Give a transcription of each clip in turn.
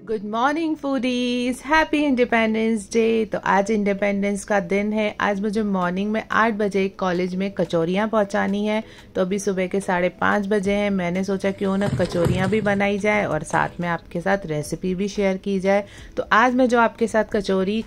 Good morning foodies, happy independence day. तो आज independence का दिन है। आज मुझे मॉर्निंग में 8 बजे कॉलेज में कचौरियाँ पहुँचानी है। तो अभी सुबह के 5:30 बजे हैं। मैंने सोचा क्यों ना कचौरियाँ भी बनाई जाए और साथ में आपके साथ रेसिपी भी शेयर की जाए। तो आज मैं जो आपके साथ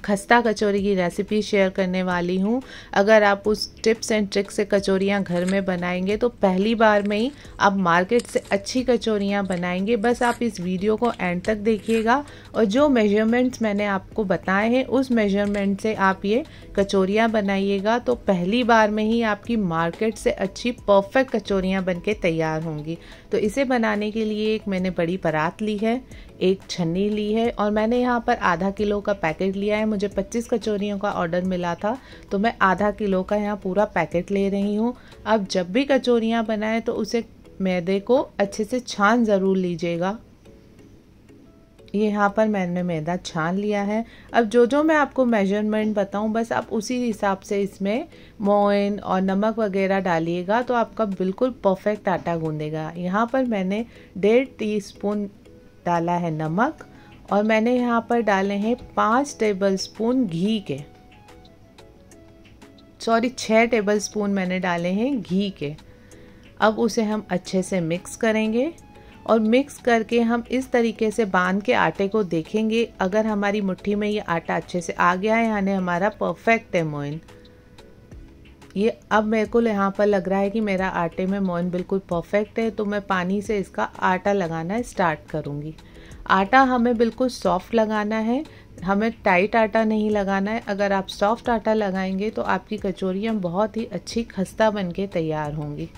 खस्ता कचौरी की रेसिपी शेयर करने वाली हूँ। अगर आप उस टिप्स एंड ट्रिक्स से कचौरियाँ घर में बनाएंगे तो पहली बार में ही आप मार्केट से अच्छी कचौरियाँ बनाएंगे। बस आप इस वीडियो को एंड तक देखिएगा और जो मेजरमेंट्स मैंने आपको बताए हैं उस मेजरमेंट से आप ये कचौरियाँ बनाइएगा तो पहली बार में ही आपकी मार्केट से अच्छी परफेक्ट कचौरियाँ बनके तैयार होंगी। तो इसे बनाने के लिए एक मैंने बड़ी परात ली है, एक छन्नी ली है और मैंने यहाँ पर आधा किलो का पैकेट लिया है। मुझे 25 कचौरियों का ऑर्डर मिला था तो मैं आधा किलो का यहाँ पूरा पैकेट ले रही हूँ। अब जब भी कचौरियाँ बनाएं तो उसे मैदे को अच्छे से छान ज़रूर लीजिएगा। ये यहाँ पर मैंने मैदा छान लिया है। अब जो मैं आपको मेजरमेंट बताऊँ बस आप उसी हिसाब से इसमें मोइन और नमक वगैरह डालिएगा तो आपका बिल्कुल परफेक्ट आटा गूंदेगा। यहाँ पर मैंने 1.5 टीस्पून डाला है नमक और मैंने यहाँ पर डाले हैं 5 टेबलस्पून घी के, 6 टेबलस्पून मैंने डाले हैं घी के। अब उसे हम अच्छे से मिक्स करेंगे और मिक्स करके हम इस तरीके से बांध के आटे को देखेंगे। अगर हमारी मुट्ठी में ये आटा अच्छे से आ गया है यानी हमारा परफेक्ट है मोइन। ये अब मेरे को यहाँ पर लग रहा है कि मेरा आटे में मोइन बिल्कुल परफेक्ट है तो मैं पानी से इसका आटा लगाना स्टार्ट करूँगी। आटा हमें बिल्कुल सॉफ्ट लगाना है, हमें टाइट आटा नहीं लगाना है। अगर आप सॉफ्ट आटा लगाएंगे तो आपकी कचौरियाँ बहुत ही अच्छी खस्ता बन के तैयार होंगी।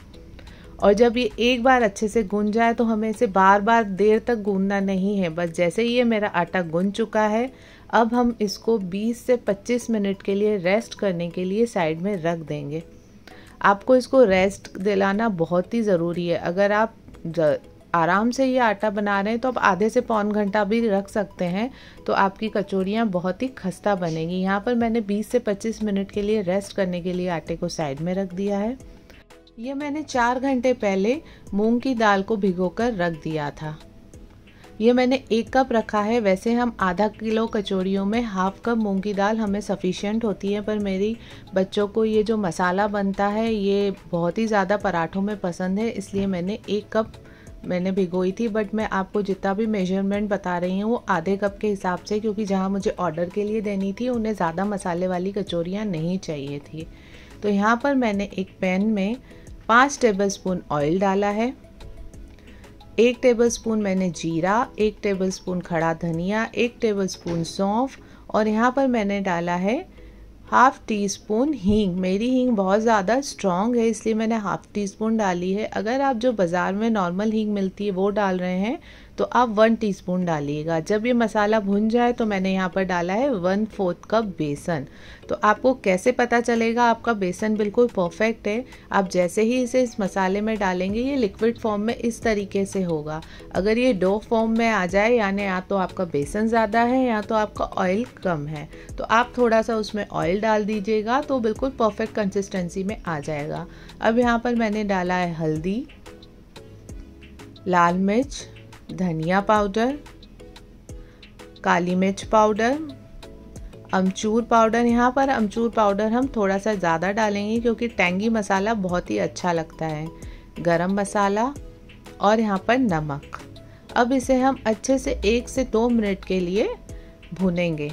और जब ये एक बार अच्छे से गूंद जाए तो हमें इसे बार बार देर तक गूंदना नहीं है। बस जैसे ही ये मेरा आटा गूंद चुका है अब हम इसको 20 से 25 मिनट के लिए रेस्ट करने के लिए साइड में रख देंगे। आपको इसको रेस्ट दिलाना बहुत ही ज़रूरी है। अगर आप आराम से ये आटा बना रहे हैं तो आप आधे से पौन घंटा भी रख सकते हैं तो आपकी कचौरियाँ बहुत ही खस्ता बनेगी। यहाँ पर मैंने 20 से 25 मिनट के लिए रेस्ट करने के लिए आटे को साइड में रख दिया है। ये मैंने 4 घंटे पहले मूंग की दाल को भिगोकर रख दिया था। ये मैंने 1 कप रखा है। वैसे हम आधा किलो कचौरियों में हाफ कप मूंग की दाल हमें सफिशिएंट होती है, पर मेरी बच्चों को ये जो मसाला बनता है ये बहुत ही ज़्यादा पराठों में पसंद है, इसलिए मैंने 1 कप मैंने भिगोई थी। बट मैं आपको जितना भी मेजरमेंट बता रही हूँ वो आधे कप के हिसाब से, क्योंकि जहाँ मुझे ऑर्डर के लिए देनी थी उन्हें ज़्यादा मसाले वाली कचौरियाँ नहीं चाहिए थी। तो यहाँ पर मैंने एक पैन में 5 टेबलस्पून ऑयल डाला है, 1 टेबलस्पून मैंने जीरा, 1 टेबलस्पून खड़ा धनिया, 1 टेबलस्पून सौंफ और यहाँ पर मैंने डाला है हाफ टी स्पून हींग। मेरी हींग बहुत ज़्यादा स्ट्रॉन्ग है इसलिए मैंने हाफ टी स्पून डाली है। अगर आप जो बाज़ार में नॉर्मल हींग मिलती है वो डाल रहे हैं तो आप 1 टीस्पून डालिएगा। जब ये मसाला भुन जाए तो मैंने यहाँ पर डाला है 1/4 कप बेसन। तो आपको कैसे पता चलेगा आपका बेसन बिल्कुल परफेक्ट है? आप जैसे ही इसे इस मसाले में डालेंगे ये लिक्विड फॉर्म में इस तरीके से होगा। अगर ये डो फॉर्म में आ जाए यानी या तो आपका बेसन ज़्यादा है या तो आपका ऑयल कम है, तो आप थोड़ा सा उसमें ऑयल डाल दीजिएगा तो बिल्कुल परफेक्ट कंसिस्टेंसी में आ जाएगा। अब यहाँ पर मैंने डाला है हल्दी, लाल मिर्च, धनिया पाउडर, काली मिर्च पाउडर, अमचूर पाउडर। यहाँ पर अमचूर पाउडर हम थोड़ा सा ज़्यादा डालेंगे क्योंकि टेंगी मसाला बहुत ही अच्छा लगता है, गरम मसाला और यहाँ पर नमक। अब इसे हम अच्छे से 1 से 2 मिनट के लिए भूनेंगे।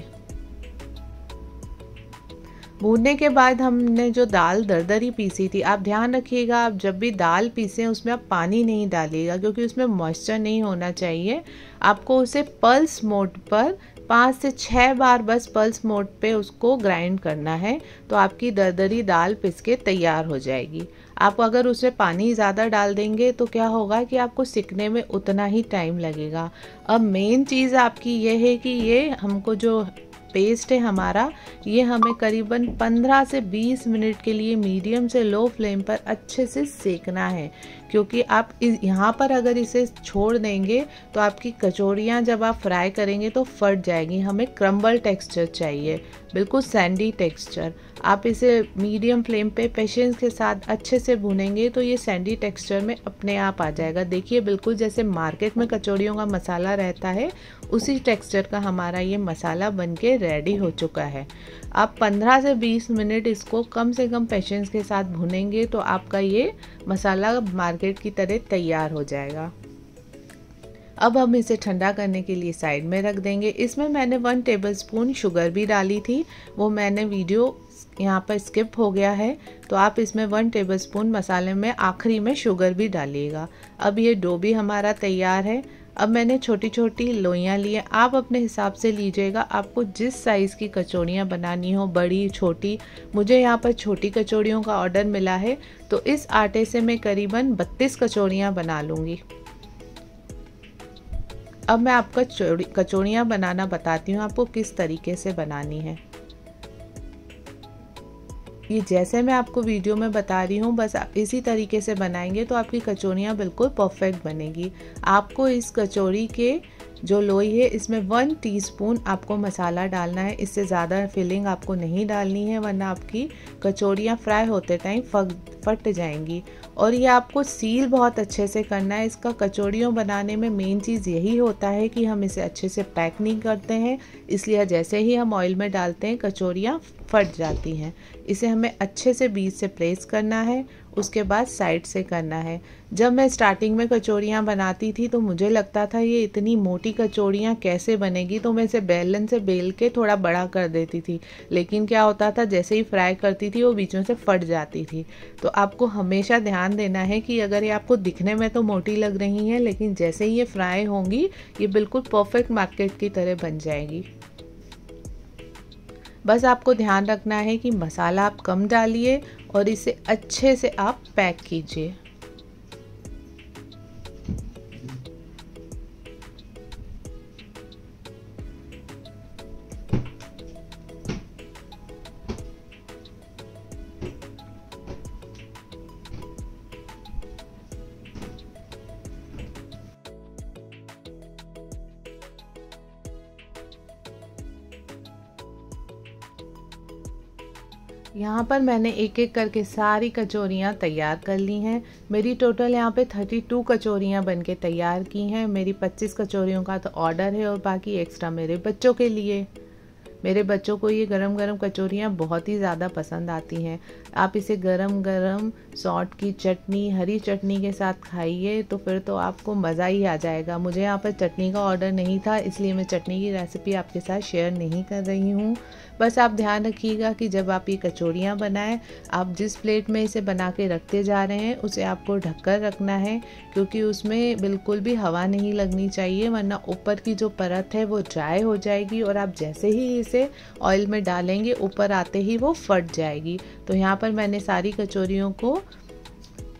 भूनने के बाद हमने जो दाल दरदरी पीसी थी, आप ध्यान रखिएगा आप जब भी दाल पीसें उसमें आप पानी नहीं डालिएगा क्योंकि उसमें मॉइस्चर नहीं होना चाहिए। आपको उसे पल्स मोड पर 5 से 6 बार बस पल्स मोड पे उसको ग्राइंड करना है तो आपकी दरदरी दाल पिस के तैयार हो जाएगी। आप अगर उसमें पानी ज़्यादा डाल देंगे तो क्या होगा कि आपको सिकने में उतना ही टाइम लगेगा। अब मेन चीज़ आपकी ये है कि ये हमको जो पेस्ट है हमारा ये हमें करीबन 15 से 20 मिनट के लिए मीडियम से लो फ्लेम पर अच्छे से सेकना है, क्योंकि आप यहाँ पर अगर इसे छोड़ देंगे तो आपकी कचौरियाँ जब आप फ्राई करेंगे तो फट जाएगी। हमें क्रम्बल टेक्सचर चाहिए, बिल्कुल सैंडी टेक्सचर। आप इसे मीडियम फ्लेम पे पेशेंस के साथ अच्छे से भुनेंगे तो ये सैंडी टेक्सचर में अपने आप आ जाएगा। देखिए बिल्कुल जैसे मार्केट में कचौड़ियों का मसाला रहता है उसी टेक्सचर का हमारा ये मसाला बनके रेडी हो चुका है। आप 15 से 20 मिनट इसको कम से कम पेशेंस के साथ भुनेंगे तो आपका ये मसाला मार्केट की तरह तैयार हो जाएगा। अब हम इसे ठंडा करने के लिए साइड में रख देंगे। इसमें मैंने 1 टेबलस्पून शुगर भी डाली थी, वो मैंने वीडियो यहाँ पर स्किप हो गया है, तो आप इसमें 1 टेबलस्पून मसाले में आखिरी में शुगर भी डालिएगा। अब ये डो भी हमारा तैयार है। अब मैंने छोटी छोटी लोइयाँ ली हैं, आप अपने हिसाब से लीजिएगा, आपको जिस साइज़ की कचौड़ियाँ बनानी हो, बड़ी छोटी। मुझे यहाँ पर छोटी कचौड़ियों का ऑर्डर मिला है, तो इस आटे से मैं करीबन 32 कचौड़ियाँ बना लूँगी। अब मैं आपको कचौड़ियाँ बनाना बताती हूँ, आपको किस तरीके से बनानी है। ये जैसे मैं आपको वीडियो में बता रही हूँ, बस आप इसी तरीके से बनाएंगे तो आपकी कचौड़ियाँ बिल्कुल परफेक्ट बनेगी। आपको इस कचौड़ी के जो लोई है इसमें 1 टीस्पून आपको मसाला डालना है, इससे ज़्यादा फिलिंग आपको नहीं डालनी है, वरना आपकी कचौड़ियाँ फ्राई होते टाइम फट जाएंगी। और ये आपको सील बहुत अच्छे से करना है। इसका कचौड़ियों बनाने में मेन चीज़ यही होता है कि हम इसे अच्छे से पैक नहीं करते हैं, इसलिए जैसे ही हम ऑयल में डालते हैं कचौड़ियाँ फट जाती हैं। इसे हमें अच्छे से बीच से प्रेस करना है, उसके बाद साइड से करना है। जब मैं स्टार्टिंग में कचौड़ियाँ बनाती थी तो मुझे लगता था ये इतनी मोटी कचौड़ियाँ कैसे बनेगी, तो मैं इसे बेलन से बेल के थोड़ा बड़ा कर देती थी, लेकिन क्या होता था जैसे ही फ्राई करती थी वो बीचों से फट जाती थी। तो आपको हमेशा ध्यान देना है कि अगर ये आपको दिखने में तो मोटी लग रही हैं, लेकिन जैसे ही ये फ्राई होंगी ये बिल्कुल परफेक्ट मार्केट की तरह बन जाएगी। बस आपको ध्यान रखना है कि मसाला आप कम डालिए और इसे अच्छे से आप पैक कीजिए। यहाँ पर मैंने एक एक करके सारी कचौरियाँ तैयार कर ली हैं। मेरी टोटल यहाँ पे 32 कचौरियाँ बनके तैयार की हैं। मेरी 25 कचौरियों का तो ऑर्डर है और बाकी एक्स्ट्रा मेरे बच्चों के लिए। मेरे बच्चों को ये गरम गरम कचौरियाँ बहुत ही ज़्यादा पसंद आती हैं। आप इसे गरम गरम सॉल्ट की चटनी, हरी चटनी के साथ खाइए तो फिर तो आपको मज़ा ही आ जाएगा। मुझे यहाँ पर चटनी का ऑर्डर नहीं था, इसलिए मैं चटनी की रेसिपी आपके साथ शेयर नहीं कर रही हूँ। बस आप ध्यान रखिएगा कि जब आप ये कचौरियाँ बनाएं, आप जिस प्लेट में इसे बना के रखते जा रहे हैं उसे आपको ढककर रखना है, क्योंकि उसमें बिल्कुल भी हवा नहीं लगनी चाहिए, वरना ऊपर की जो परत है वो ड्राई हो जाएगी और आप जैसे ही इसे ऑयल में डालेंगे ऊपर आते ही वो फट जाएगी। तो यहाँ पर मैंने सारी कचौरियों को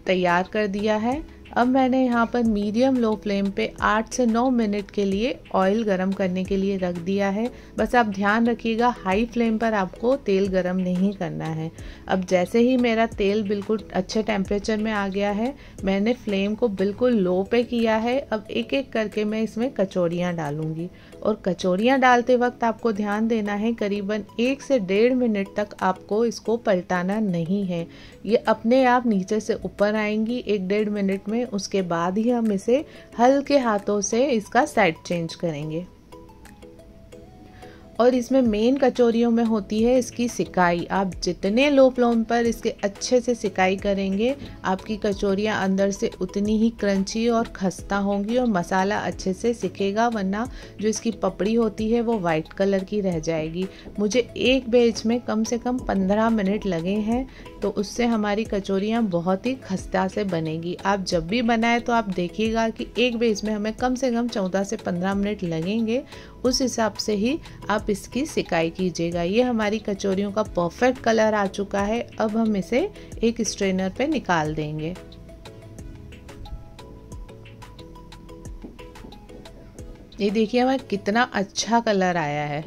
तैयार कर दिया है। अब मैंने यहाँ पर मीडियम लो फ्लेम पे 8 से 9 मिनट के लिए ऑयल गरम करने के लिए रख दिया है। बस आप ध्यान रखिएगा हाई फ्लेम पर आपको तेल गरम नहीं करना है। अब जैसे ही मेरा तेल बिल्कुल अच्छे टेम्परेचर में आ गया है, मैंने फ्लेम को बिल्कुल लो पे किया है। अब एक एक करके मैं इसमें कचौरियाँ डालूंगी और कचौरियाँ डालते वक्त आपको ध्यान देना है करीबन 1 से 1.5 मिनट तक आपको इसको पलटाना नहीं है। ये अपने आप नीचे से ऊपर आएंगी 1-1.5 मिनट में। उसके बाद ही हम इसे हल्के हाथों से इसका साइड चेंज करेंगे। और इसमें मेन कचौरियों में होती है इसकी सिकाई। आप जितने लो फ्लेम पर इसके अच्छे से सिकाई करेंगे, आपकी कचौरियाँ अंदर से उतनी ही क्रंची और खस्ता होंगी और मसाला अच्छे से सिकेगा, वरना जो इसकी पपड़ी होती है वो वाइट कलर की रह जाएगी। मुझे एक बैच में कम से कम 15 मिनट लगे हैं, तो उससे हमारी कचौरियाँ बहुत ही खस्ता से बनेगी। आप जब भी बनाएं तो आप देखिएगा कि एक बैच में हमें कम से कम 14 से 15 मिनट लगेंगे, उस हिसाब से ही आप इसकी सिकाई कीजिएगा। ये हमारी कचौरियों का परफेक्ट कलर आ चुका है। अब हम इसे एक स्ट्रेनर पे निकाल देंगे। ये देखिए हमारा कितना अच्छा कलर आया है।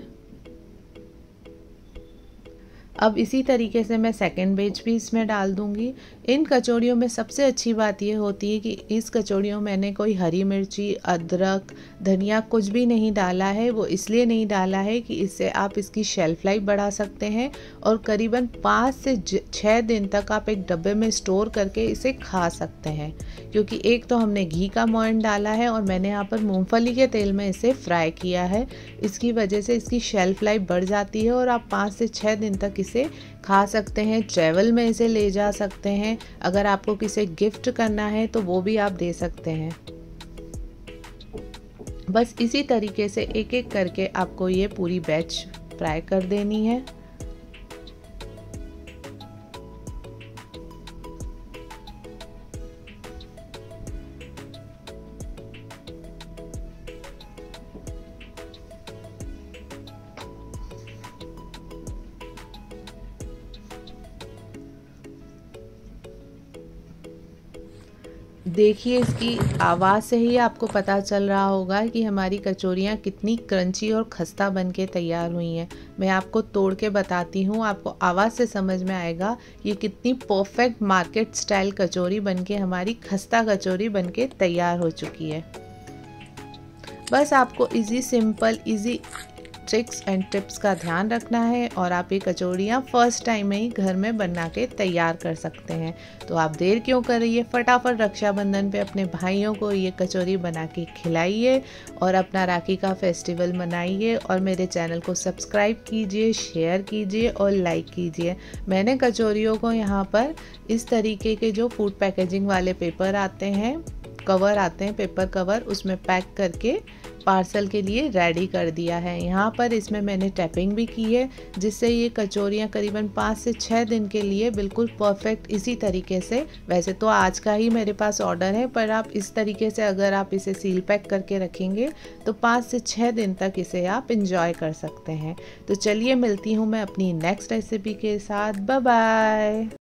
अब इसी तरीके से मैं सेकेंड बैच भी इसमें डाल दूंगी। इन कचौड़ियों में सबसे अच्छी बात ये होती है कि इस कचौड़ियों में मैंने कोई हरी मिर्ची, अदरक, धनिया कुछ भी नहीं डाला है। वो इसलिए नहीं डाला है कि इससे आप इसकी शेल्फ लाइफ बढ़ा सकते हैं और करीबन 5 से 6 दिन तक आप एक डब्बे में स्टोर करके इसे खा सकते हैं, क्योंकि एक तो हमने घी का मोयन डाला है और मैंने यहाँ पर मूंगफली के तेल में इसे फ्राई किया है। इसकी वजह से इसकी शेल्फ लाइफ बढ़ जाती है और आप 5 से 6 दिन तक इसे खा सकते हैं। ट्रैवल में इसे ले जा सकते हैं। अगर आपको किसी गिफ्ट करना है तो वो भी आप दे सकते हैं। बस इसी तरीके से एक एक करके आपको ये पूरी बैच फ्राई कर देनी है। देखिए, इसकी आवाज़ से ही आपको पता चल रहा होगा कि हमारी कचौरियाँ कितनी क्रंची और खस्ता बन के तैयार हुई हैं। मैं आपको तोड़ के बताती हूँ, आपको आवाज़ से समझ में आएगा ये कितनी परफेक्ट मार्केट स्टाइल कचौरी बन के हमारी खस्ता कचौरी बन के तैयार हो चुकी है। बस आपको simple easy tricks and tips का ध्यान रखना है और आप ये कचौड़ियाँ फर्स्ट टाइम में ही घर में बना के तैयार कर सकते हैं। तो आप देर क्यों कर रही है, फटाफट रक्षाबंधन पे अपने भाइयों को ये कचौरी बना के खिलाइए और अपना राखी का फेस्टिवल मनाइए। और मेरे चैनल को सब्सक्राइब कीजिए, शेयर कीजिए और लाइक कीजिए। मैंने कचौरियों को यहाँ पर इस तरीके के जो फूड पैकेजिंग वाले पेपर आते हैं, कवर आते हैं, पेपर कवर, उसमें पैक करके पार्सल के लिए रेडी कर दिया है। यहाँ पर इसमें मैंने टैपिंग भी की है, जिससे ये कचौरियाँ करीबन 5 से 6 दिन के लिए बिल्कुल परफेक्ट इसी तरीके से, वैसे तो आज का ही मेरे पास ऑर्डर है, पर आप इस तरीके से अगर आप इसे सील पैक करके रखेंगे तो 5 से 6 दिन तक इसे आप इंजॉय कर सकते हैं। तो चलिए, मिलती हूँ मैं अपनी नेक्स्ट रेसिपी के साथ। Bye bye.